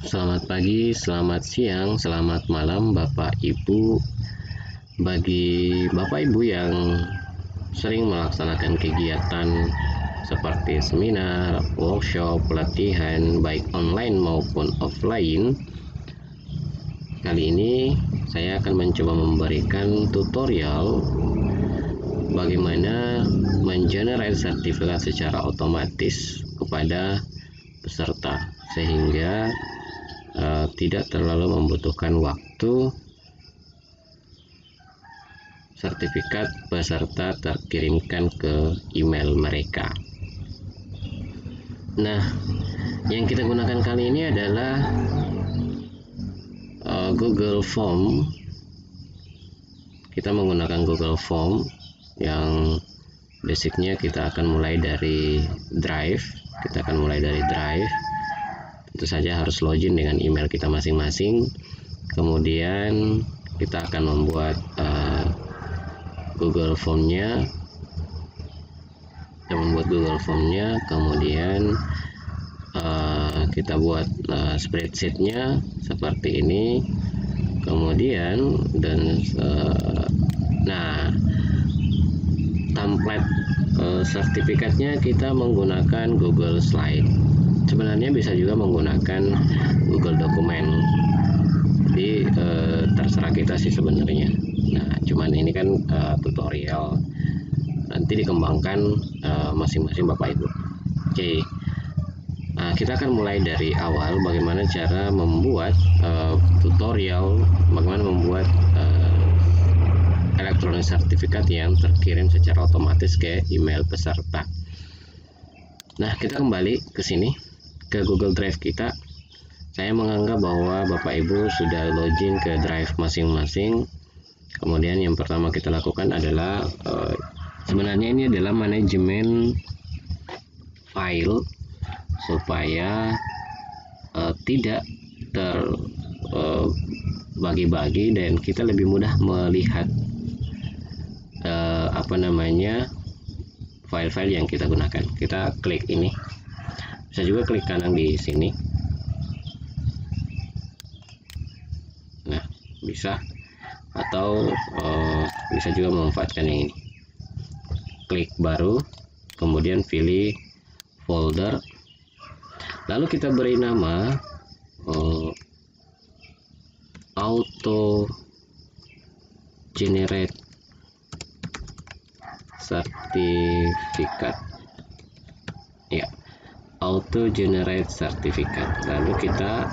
Selamat pagi, selamat siang, selamat malam Bapak Ibu. Bagi Bapak Ibu yang sering melaksanakan kegiatan seperti seminar, workshop, pelatihan baik online maupun offline, kali ini saya akan mencoba memberikan tutorial bagaimana mengenerate sertifikat secara otomatis kepada peserta sehingga tidak terlalu membutuhkan waktu sertifikat peserta terkirimkan ke email mereka. Nah, yang kita gunakan kali ini adalah Google Form. Kita menggunakan Google Form yang basicnya kita akan mulai dari Drive. Tentu saja harus login dengan email kita masing-masing. Kemudian kita akan membuat Google Form-nya. Kemudian kita buat spreadsheet-nya seperti ini. Kemudian template sertifikatnya kita menggunakan Google Slide. Sebenarnya bisa juga menggunakan Google Dokumen. Jadi terserah kita sih sebenarnya. Nah, cuman ini kan tutorial. Nanti dikembangkan masing-masing Bapak Ibu. Oke. Nah, kita akan mulai dari awal bagaimana cara membuat tutorial bagaimana membuat elektronik sertifikat yang terkirim secara otomatis ke email peserta. Nah, kita kembali ke sini ke Google Drive kita. Saya menganggap bahwa Bapak Ibu sudah login ke Drive masing-masing. Kemudian yang pertama kita lakukan adalah sebenarnya ini adalah manajemen file supaya tidak terbagi-bagi dan kita lebih mudah melihat file-file yang kita gunakan. Kita klik ini. Bisa juga klik kanan di sini. Nah, bisa. Atau bisa juga memanfaatkan yang ini. Klik baru, kemudian pilih folder. Lalu kita beri nama auto generate sertifikat. Ya, auto generate sertifikat. Lalu kita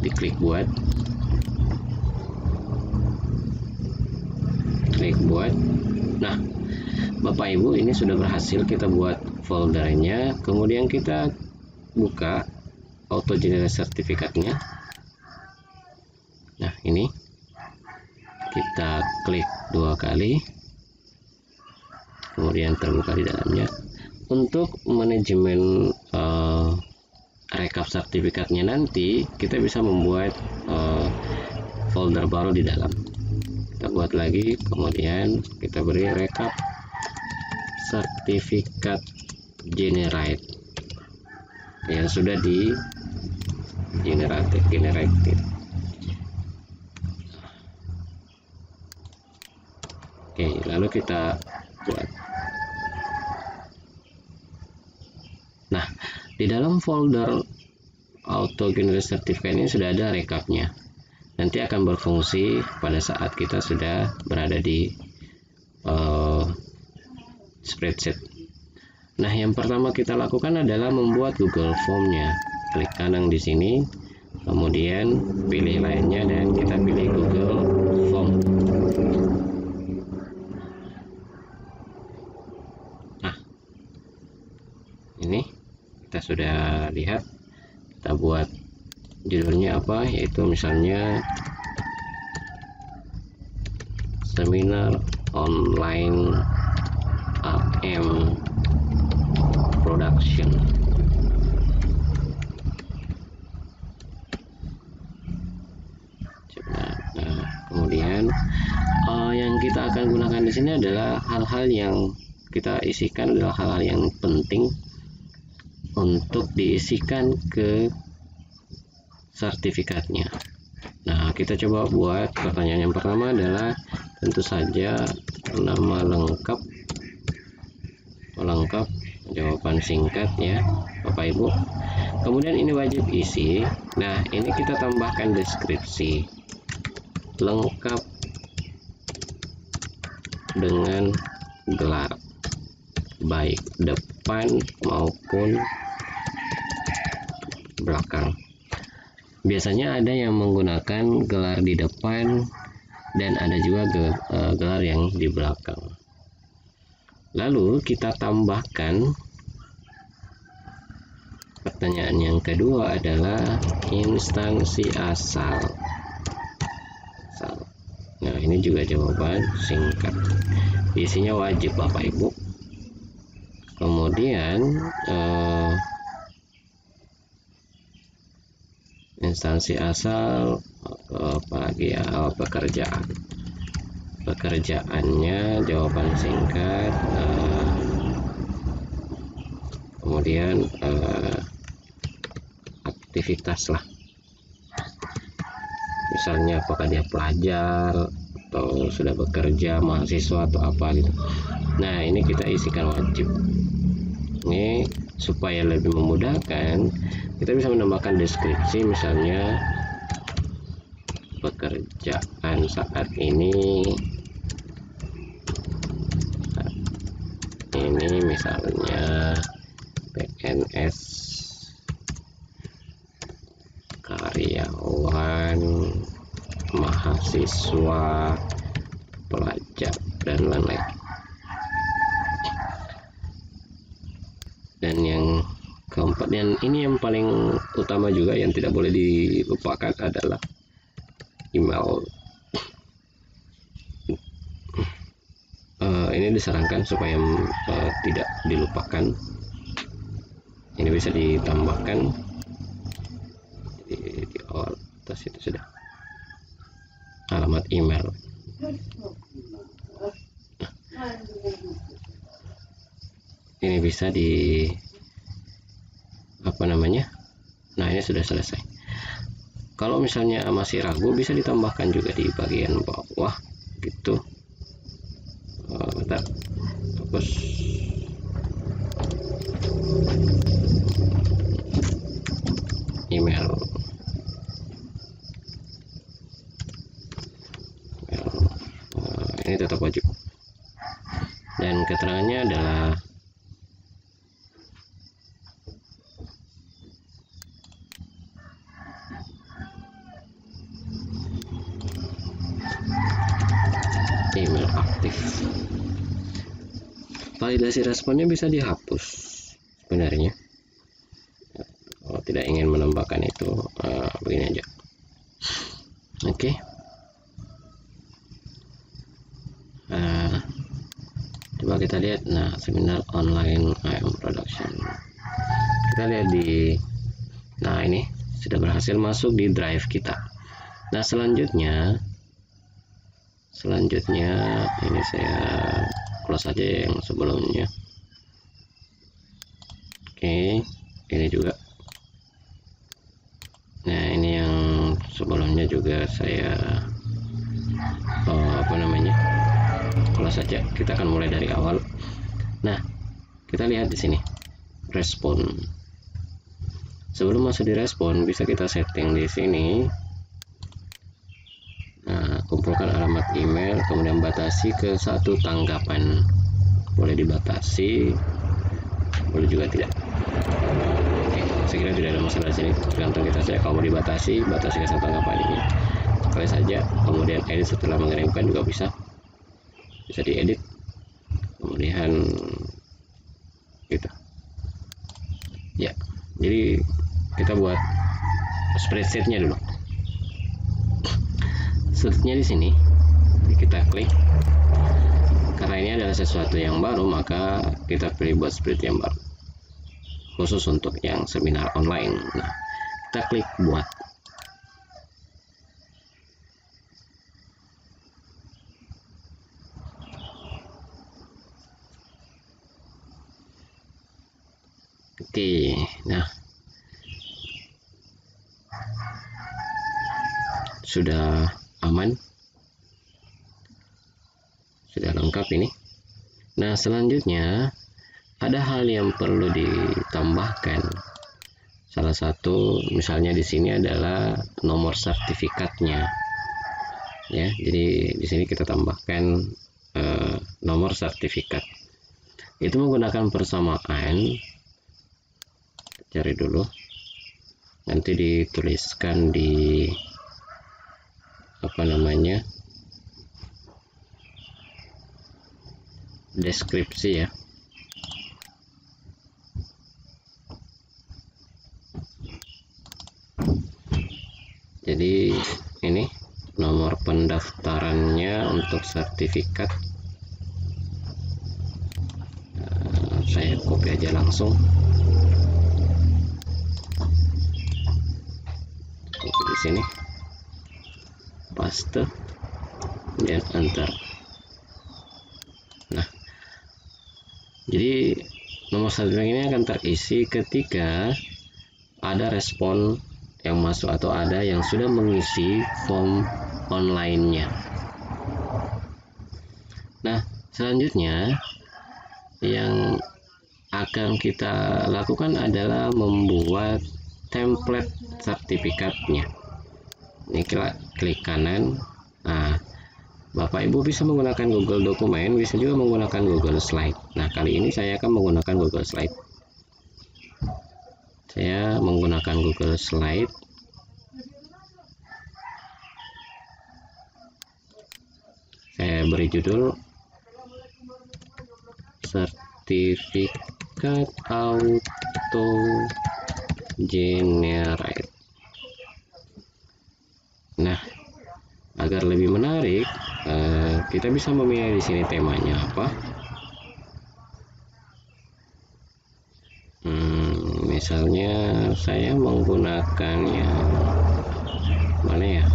diklik buat. Nah, Bapak Ibu, ini sudah berhasil kita buat foldernya. Kemudian kita buka auto generate sertifikatnya. Nah, ini kita klik 2 kali, kemudian terbuka di dalamnya. Untuk manajemen rekap sertifikatnya nanti kita bisa membuat folder baru di dalam. Kita buat lagi, kemudian kita beri rekap sertifikat generate yang sudah di generated. Oke, lalu kita buat. Nah, di dalam folder auto generate certificate ini sudah ada rekapnya. Nanti akan berfungsi pada saat kita sudah berada di spreadsheet. Nah, yang pertama kita lakukan adalah membuat Google Form-nya. Klik kanan di sini, kemudian pilih lainnya dan kita pilih Google Form. Nah, ini kita sudah lihat. Kita buat judulnya apa, yaitu misalnya seminar online AM production. Nah, kemudian yang kita akan gunakan di sini adalah hal-hal yang kita isikan adalah hal-hal yang penting untuk diisikan ke sertifikatnya. Nah, kita coba buat. Pertanyaan yang pertama adalah tentu saja nama lengkap, jawaban singkat ya Bapak Ibu. Kemudian ini wajib isi. Nah, ini kita tambahkan deskripsi lengkap dengan gelar baik depan maupun belakang. Biasanya ada yang menggunakan gelar di depan dan ada juga gelar yang di belakang. Lalu kita tambahkan pertanyaan yang kedua adalah instansi asal. Nah, ini juga jawaban singkat. Isinya wajib Bapak Ibu. Kemudian instansi asal apalagi ya, pekerjaannya jawaban singkat, kemudian aktivitas lah, misalnya apakah dia pelajar atau sudah bekerja, mahasiswa atau apa gitu. Nah, ini kita isikan wajib. Ini supaya lebih memudahkan, kita bisa menambahkan deskripsi, misalnya pekerjaan saat ini misalnya PNS, karyawan, mahasiswa, pelajar, dan lain-lain. Dan yang keempat, dan ini yang paling utama juga yang tidak boleh dilupakan adalah email. Ini disarankan supaya tidak dilupakan. Ini bisa ditambahkan di awal atas itu sudah alamat email. Ini bisa di nah, ini sudah selesai. Kalau misalnya masih ragu, bisa ditambahkan juga di bagian bawah gitu. Bentar, hapus. Email. Ini tetap wajib. Dan keterangannya adalah email aktif. Validasi responnya bisa dihapus sebenarnya. Kalau tidak ingin menambahkan itu, begini aja. Oke. Coba kita lihat. Nah, seminar online IM production. Kita lihat nah, ini sudah berhasil masuk di drive kita. Nah, selanjutnya ini saya close saja yang sebelumnya. Oke, ini juga. Nah, ini yang sebelumnya juga saya close saja. Kita akan mulai dari awal. Nah, kita lihat di sini respon. Sebelum masuk di respon, bisa kita setting di sini. Nah, kumpulkan alamat email, kemudian batasi ke 1 tanggapan. Boleh dibatasi, boleh juga tidak. Oke, saya kira tidak ada masalah di sini. Tergantung kita saja. Kalau mau batasi ke 1 tanggapan ini. Kali saja. Kemudian edit setelah mengirimkan juga bisa diedit. Kemudian gitu. Ya, jadi kita buat spreadsheetnya dulu. Search-nya di sini kita klik. Karena ini adalah sesuatu yang baru, maka kita pilih buat spreadsheet yang baru khusus untuk yang seminar online. Nah, kita klik buat. Oke, nah sudah aman, sudah lengkap ini. Nah, selanjutnya ada hal yang perlu ditambahkan. Salah satu misalnya di sini adalah nomor sertifikatnya. Ya, jadi di sini kita tambahkan nomor sertifikat. Itu menggunakan persamaan. Cari dulu. Nanti dituliskan di deskripsi ya. Jadi ini nomor pendaftarannya untuk sertifikat. Saya copy aja langsung. Copy di sini, paste, dan enter. Nah, jadi nomor sertifikat ini akan terisi ketika ada respon yang masuk atau ada yang sudah mengisi form online-nya. Nah, selanjutnya yang akan kita lakukan adalah membuat template sertifikatnya. Ini klik kanan. Nah, Bapak Ibu bisa menggunakan Google Dokumen, bisa juga menggunakan Google Slide. Nah, kali ini saya akan menggunakan Google Slide. Saya menggunakan Google Slide. Saya beri judul Sertifikat Auto Generate. Nah, agar lebih menarik, kita bisa memilih di sini temanya apa. Misalnya saya menggunakannya mana ya?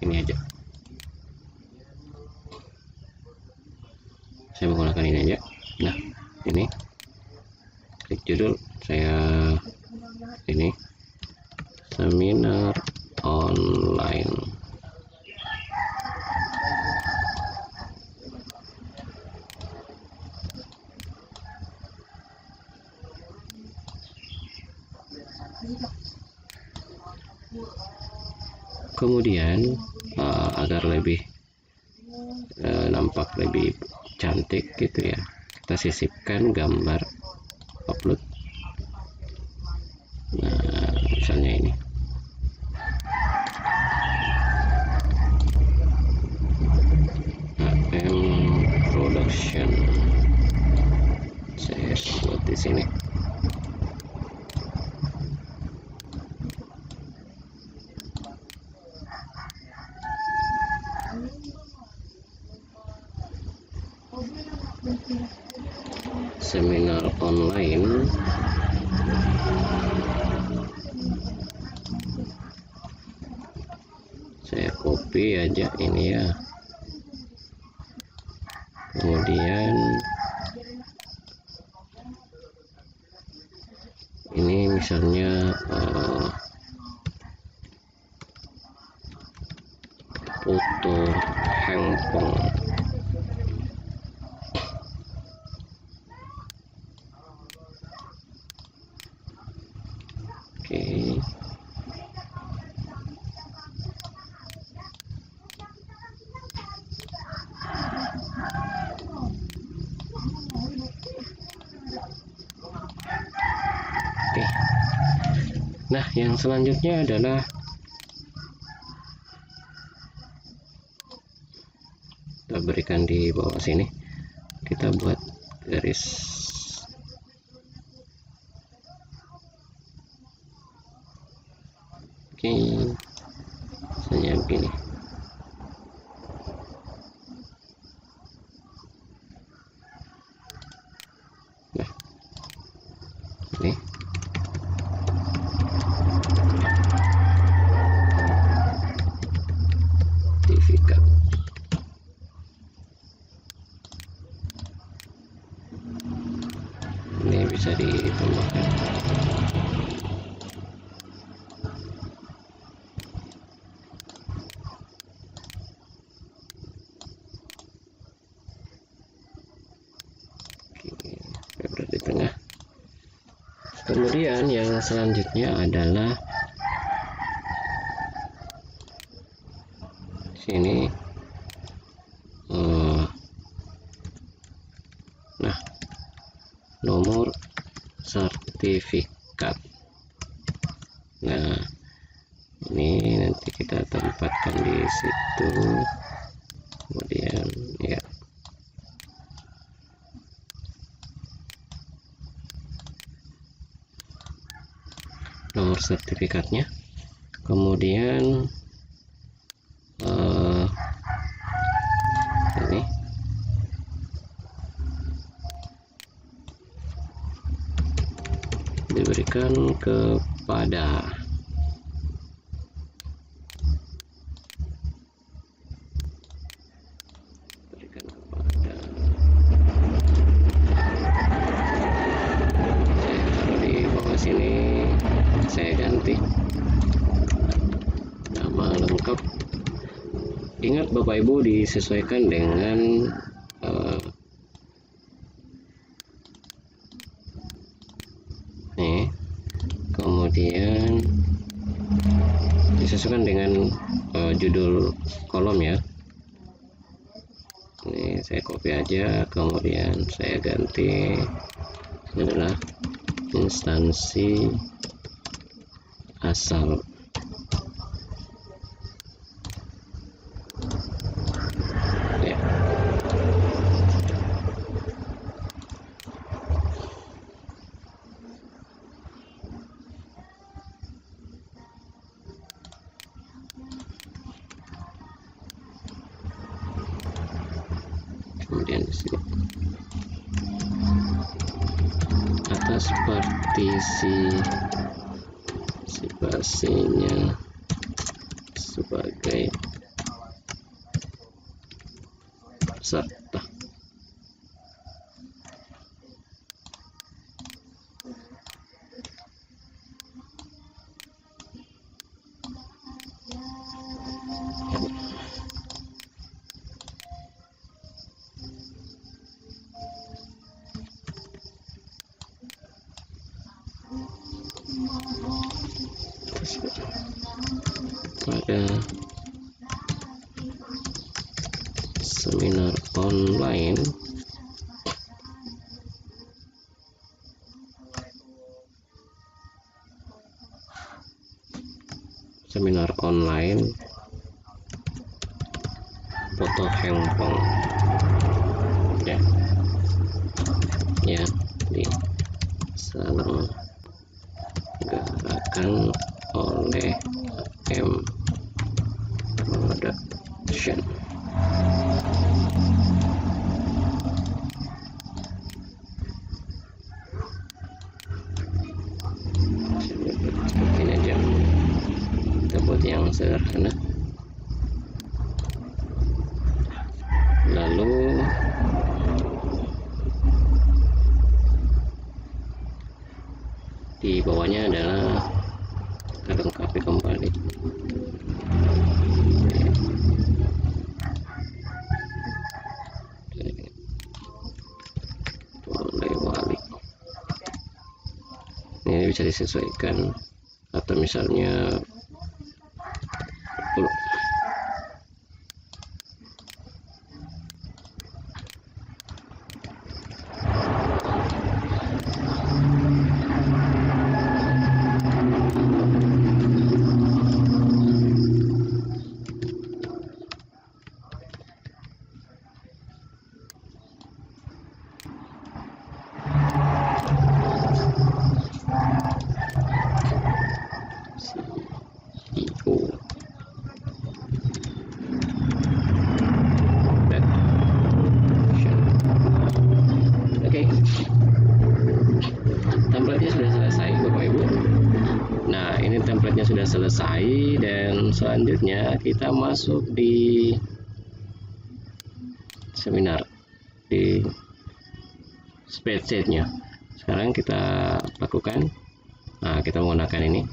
Ini aja. Saya menggunakan ini aja. Nah, ini klik judul saya ini seminar online. Kemudian agar lebih nampak lebih cantik gitu ya, kita sisipkan gambar upload. Nah, misalnya ini. Production. Saya buat di sini. Seminar online. Saya copy aja ini ya. Kemudian ini misalnya foto handphone. Oke. Nah, yang selanjutnya adalah kita berikan di bawah sini, kita buat garis misalnya begini. Nah, ini sertifikat. Ini bisa ditambahkan. Kemudian yang selanjutnya adalah sini. Nah, nomor sertifikat. Nah, ini nanti kita tempatkan di situ. Kemudian ya, nomor sertifikatnya. Kemudian ini diberikan kepada di bawah sini. Saya ganti nama lengkap. Ingat Bapak Ibu, disesuaikan dengan nih, kemudian disesuaikan dengan judul kolom ya. Ini saya copy aja, kemudian saya ganti. Ini adalah instansi asal. Ya. Kemudian di sini atas partisipasinya sebagai peserta. Pada seminar online foto handphone ya, yang diselenggarakan oleh M Production. Ini aja, kita buat yang sederhana. Lalu di bawahnya adalah kita lengkapi kembali. Oleh wali. Ini bisa disesuaikan, atau misalnya 10. Template-nya sudah selesai Bapak Ibu. Nah, ini template-nya sudah selesai, dan selanjutnya kita masuk di seminar, di spreadsheet-nya. Sekarang kita lakukan. Nah, kita menggunakan ini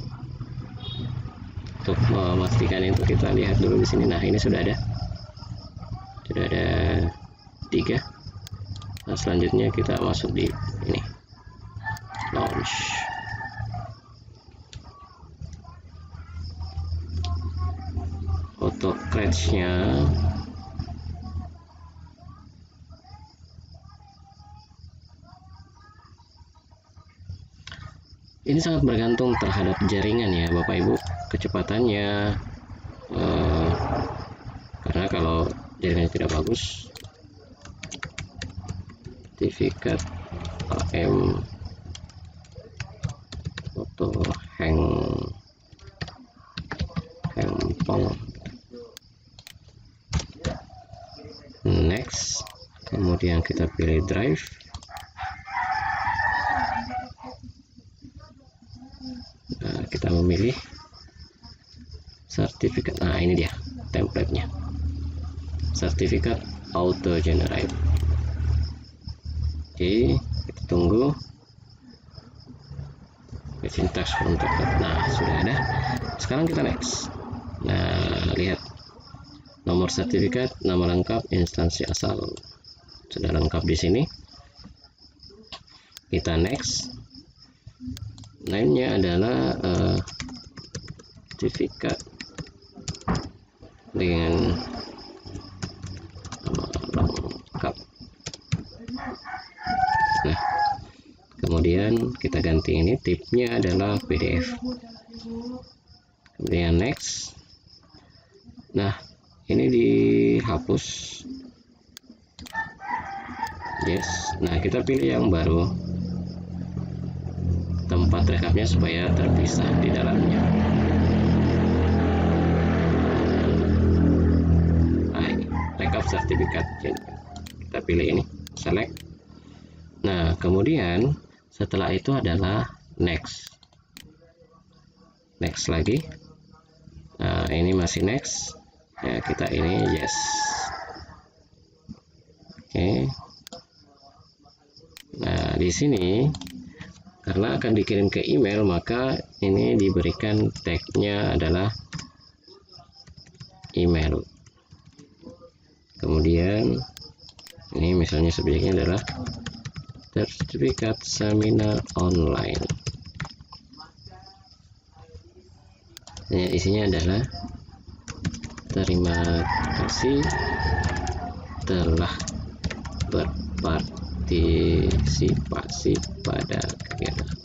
untuk memastikan itu. Kita lihat dulu di sini. Nah, ini sudah ada 3. Nah, selanjutnya kita masuk di ini, launch. Autocratch-nya ini sangat bergantung terhadap jaringan ya Bapak Ibu, kecepatannya, karena kalau jaringannya tidak bagus, sertifikat AM auto hangpong. Next, kemudian kita pilih drive. Nah, kita memilih sertifikat. Nah, ini dia template-nya, sertifikat auto generate. Oke, kita tunggu syntax untuk. Nah, sudah ada. Sekarang kita next. Nah, lihat nomor sertifikat, nama lengkap, instansi asal sudah lengkap di sini. Kita next. Name-nya adalah sertifikat dengan nama lengkap. Nah, kemudian kita ganti ini, tipnya adalah PDF. Kemudian next. Nah, ini dihapus. Yes. Nah, kita pilih yang baru, tempat rekapnya supaya terpisah di dalamnya. Nah, ini rekap sertifikat. Kita pilih ini, select. Nah, kemudian setelah itu adalah next. Next lagi. Nah, ini masih next. Ya, kita ini yes. Oke. Nah, di sini karena akan dikirim ke email, maka ini diberikan tagnya adalah email. Kemudian ini misalnya subjeknya adalah sertifikat seminar online. Isinya adalah terima kasih telah berpartisipasi pada kegiatan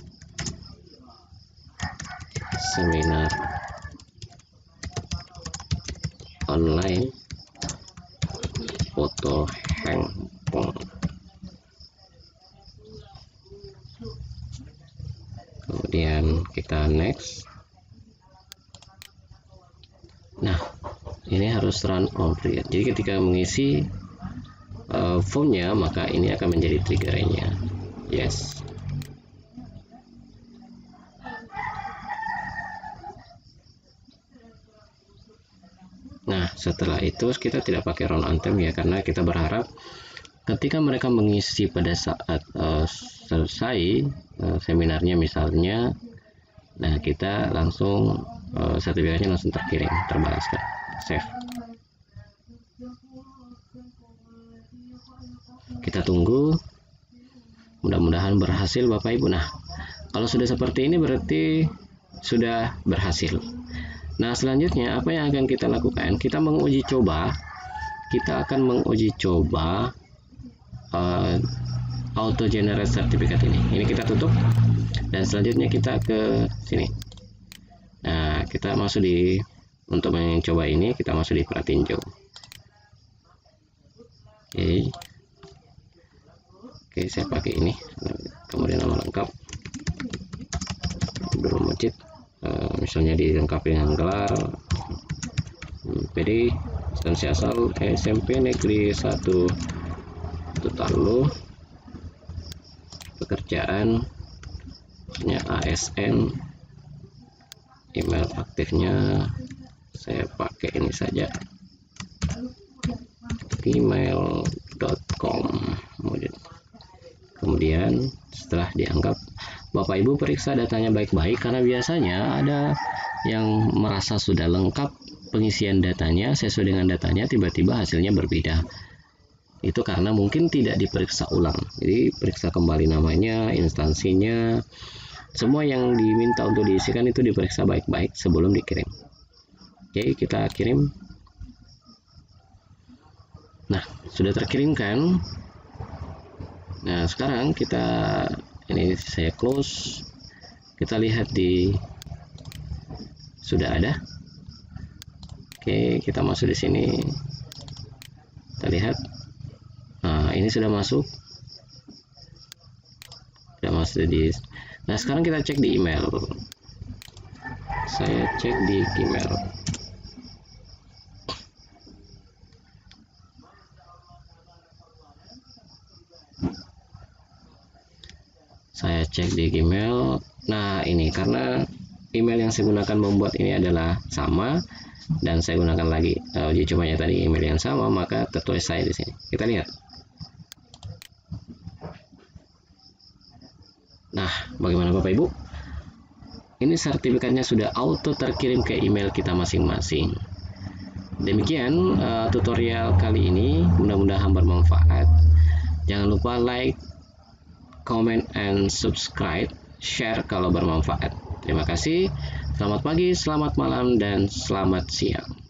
seminar online foto hangpong. Kemudian kita next. Nah, ini harus run on create. Jadi ketika mengisi formnya, maka ini akan menjadi triggernya. Yes. Nah, setelah itu kita tidak pakai run on time ya, karena kita berharap ketika mereka mengisi pada saat selesai seminarnya misalnya, nah kita langsung sertifikatnya langsung terkirim, terbalaskan, save. Kita tunggu, mudah-mudahan berhasil Bapak Ibu. Nah, kalau sudah seperti ini berarti sudah berhasil. Nah, selanjutnya apa yang akan kita lakukan? Kita menguji coba. Kita akan menguji coba auto generate sertifikat ini. Ini kita tutup dan selanjutnya kita ke sini. Nah, kita masuk di, untuk mencoba ini kita masuk di pratinjo. Oke, saya pakai ini. Kemudian nama lengkap Abdul Majid, misalnya dilengkapi dengan gelar PD, instansi asal SMP Negeri 1 Tutarlo, pekerjaan ASN, email aktifnya saya pakai ini saja, gmail.com. Kemudian setelah dianggap, Bapak Ibu periksa datanya baik-baik, karena biasanya ada yang merasa sudah lengkap pengisian datanya sesuai dengan datanya, tiba-tiba hasilnya berbeda. Itu karena mungkin tidak diperiksa ulang. Jadi periksa kembali namanya, instansinya, semua yang diminta untuk diisikan itu diperiksa baik-baik sebelum dikirim. Oke, kita kirim. Nah, sudah terkirimkan. Nah, sekarang ini saya close. Kita lihat sudah ada. Oke, kita masuk di sini. Kita lihat. Nah, ini sudah masuk. Nah, sekarang kita cek di email. Saya cek di Gmail. Saya cek di Gmail. Nah, ini karena email yang saya gunakan membuat ini adalah sama, dan saya gunakan lagi uji cobanya tadi email yang sama, maka tertulis saya di sini. Kita lihat. Nah, bagaimana Bapak Ibu? Ini sertifikatnya sudah auto terkirim ke email kita masing-masing. Demikian tutorial kali ini, mudah-mudahan bermanfaat. Jangan lupa like, comment, and subscribe, share kalau bermanfaat. Terima kasih, selamat pagi, selamat malam, dan selamat siang.